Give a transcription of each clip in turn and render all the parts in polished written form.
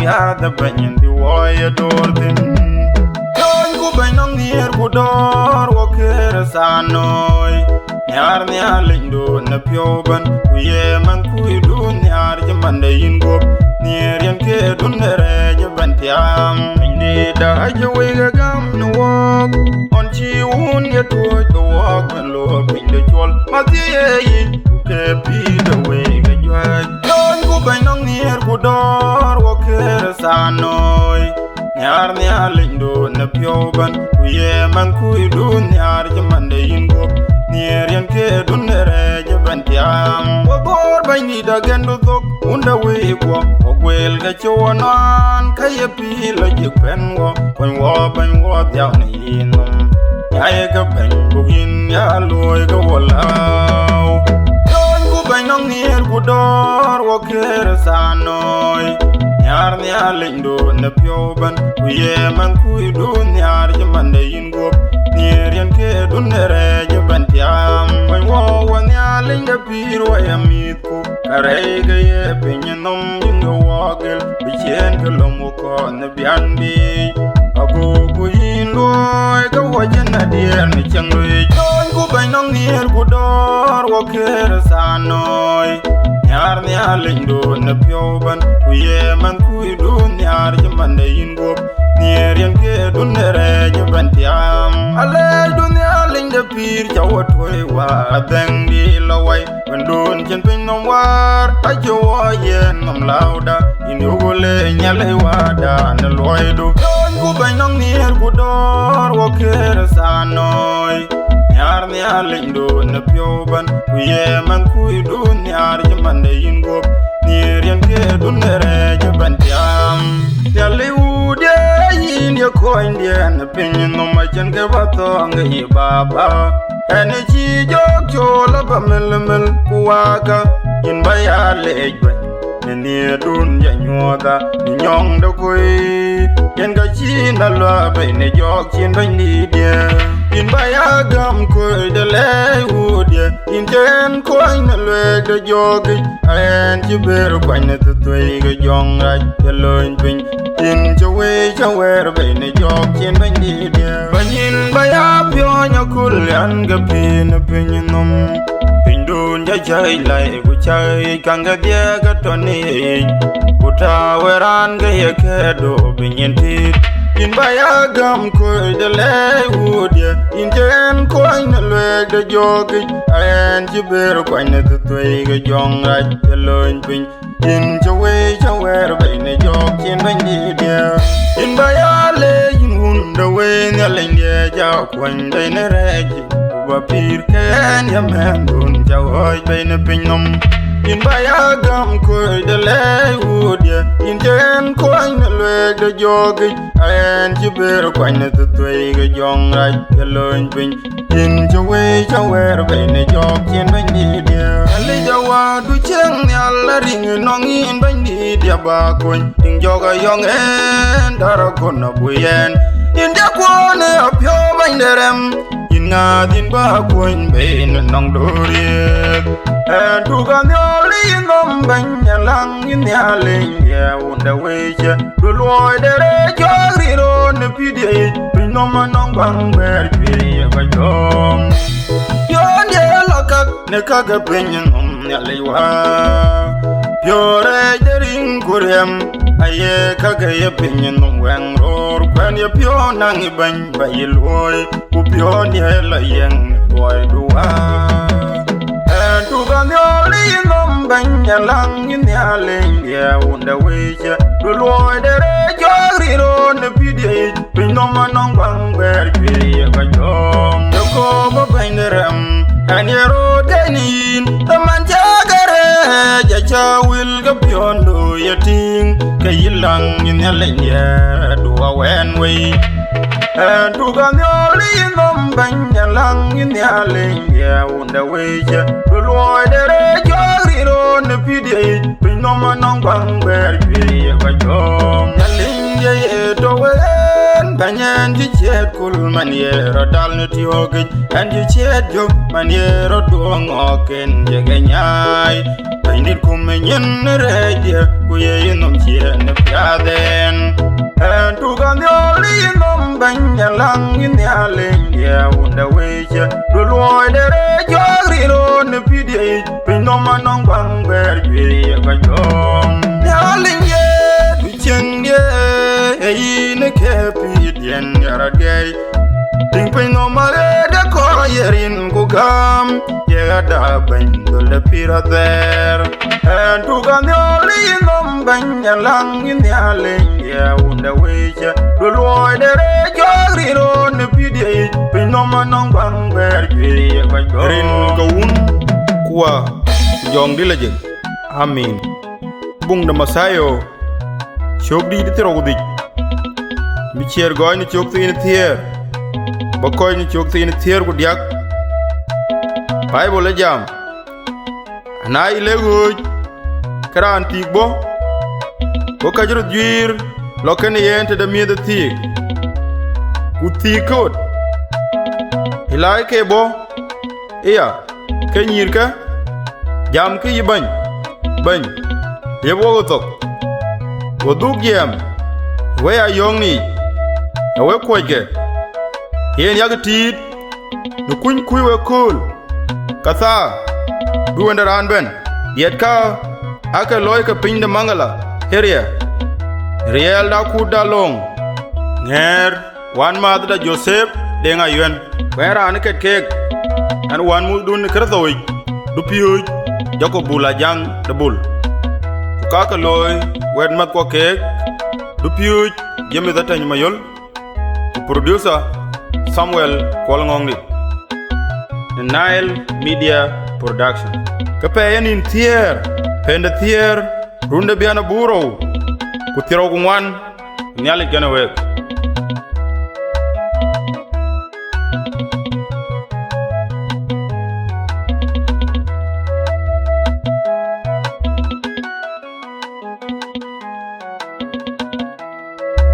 ya da banyin di waya dortin Yon ku bay Nɔŋ Nhiɛ ku dor wo kere sanoy Nyar nya lindo na pioban ku ye man ku idun nyar jaman de ingop Nhiɛ yan ke dun nere jaban tiam Indi da aja wega gam no wok On chi un ye tuoj the wok ben lo pinde chol Mati ye yi ku ke pi the wega jwaj Yon ku bay Nɔŋ Nhiɛ ku dor wo kere sanoy Nyar nya lindo na pioban ku ye man ku idun nyar jaman de ingop Nhiɛ yan ke dun nere jaban tiam Wo bor bay ni da gendo thok unda we kwa Gwel ga chonan kaya pi la jik pen wo Kwen wo ben wo tiao ni inom Yae ga ben bugin ya loy ga walaw Yon ku bay Nɔŋ Nhiɛ ku dor wo kere sanoy Nyar nya lindo na pioban ku ye man ku idun nyar jaman de ingop Nhiɛ yan ke dun nere jaban tiam Kwen wo wa nya linda pir wa yamit ku Karay ga ye pinyinom jinga wagel Bichen ka lomo ko na bianbi Ako ku hinloy ka wajan na dier ni changloy Yon ku bay Nɔŋ Nhiɛ ku dor wo kere sanoy Nyar nya lindo na pioban ku ye man ku idun nyar jaman de ingop Nhiɛ yan ke dun nere jaban tiam Ale dunya linda pir jawa toy wa Adeng di laway Wendun chen pin nom war Ajo wa yen nom lauda Inugule nyale wada na loidu Yon ku bay Nɔŋ Nhiɛ ku dor wo kere sanoy Nyar nya lindo na pioban ku ye man ku idun nyar jaman de ingop Nhiɛ yan ke dun nere jaban tiam Yale ude yin ya koin dia na pinyin nom ma chen ke batong ge baba Ene chi jok chola ba mel kuwaka Yin ba ya lej ba Nini dun ya nyoda Ni nyong da koi Yen ga chi na lwa ba ne jok chin ba ni dia Yin ba ya gam koi da le u dia Yin ten koi na lwe da jogi Ayen chi beru kwa na tutui ga jong raj Ya loin pin Yin cha wer ba ne jok chin ba ni dia Ba yin ba ya Piɔɔnyku lian ga pin pinyinom Pindun ja jai lai ku chai kanga dia ga toni Kuta weran ga ye kedo binyentit In ba ya gam ko de le udia In ten ko na le ga jogi Ayen jiber ko na tutoi ga jong raj ya loin pin In cha wer ba ne jok chin ba ni dia In ba ya le Unda we nyalenge ja kwan dai ne reji Uba pir ken ya mendun ja oi bay ne pinom In ba ya gam ko de le udia In ten ko ne le de jogi Ayen jiber kwan ne tutoi ga jong raj ya loin pin In cha wer bay ne jok chin bay ni dia Ale ja wa du cheng nyal ring Nɔŋ in bay ni dia ba kwan Ting joga yong en dara kona buyen In ja kwane apyo banderem In nga din ba kwen bain nong doriet En tuka nyoli nom banya lang in yaling ya unda weche Dulwoy dere jogri ro ne pide Pinoma nong bang ber piri ya kajom Yon ye lakak ne kaga penyen nyaliwa Piore dering kurem Aye kaga ye pinyin nom weng ror Kwen ye pio nang ibany ba ye loy Ku pio nye la yeng loy duwa En tuka nyoli nom banya lang in yaling ya unda weche Du loy dere jogri ro ne pide Pinoma nong bang ber piri ya kajom Yoko ba banderem En ye ro denin Taman jagare JWL ga piondo ya ting Kayilang in yaling Dua wen way En tuka nyoli nom banya lang in yaling unda weche Du loy dere jogri ro ne pide Pinoma nong bang ber piri ya kajom Yaling ye to wen banyan ji chet kul maniero dal no ti hoge and ji chet jo maniero duong oken jeganyai Painit kumenyen reje kuye nom chien piaden and to gan yoli nom banyalang in the allen ya unda weche do loy de jogri ro ne pidi pinoma nong bang ber ye ka jom yalin ye bichen ye ne ke pidien yara gay Ding pinoma de ko yerin ku gam ye da ban do le pira there and to gan yoli nom banyalang in the allen ya unda weche do loy de jogri ro ne pidi pinoma nong bang ber ye ka jom rin ko un kwa jong dilajeng amin bung da masayo chok di tiro gudi mi cher goy ni chok tin thier bakoy ni chok tin thier gudiak bible jam anai leguj kran tikbo ko kajru dwir loken yente da mi da ti uti kod hilai ke bo iya ke nyirka jam ke yiban ban yebo tok Woduk yam, we are young ni, a we quake. Here yagatit, no queen we cool. Katha, do and around ben. Yet ka, aka loika pin the mangala, here. Real da kuda long. Ner, one mother Joseph, denga yuen, where anaket cake, and one mudun kratoi, Dupiööc, Bul Ajak Bul. Kaka loy, wed mat ko kek, Dupiööc, yemi da tany mayol, producer Samuel Kwalngongli. The Nile Media Production. Kapayan in thier, penda thier, runda biana buro, kutiro gungwan, nyali gana wek.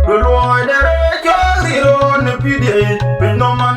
Lord, there is your pidi, but no man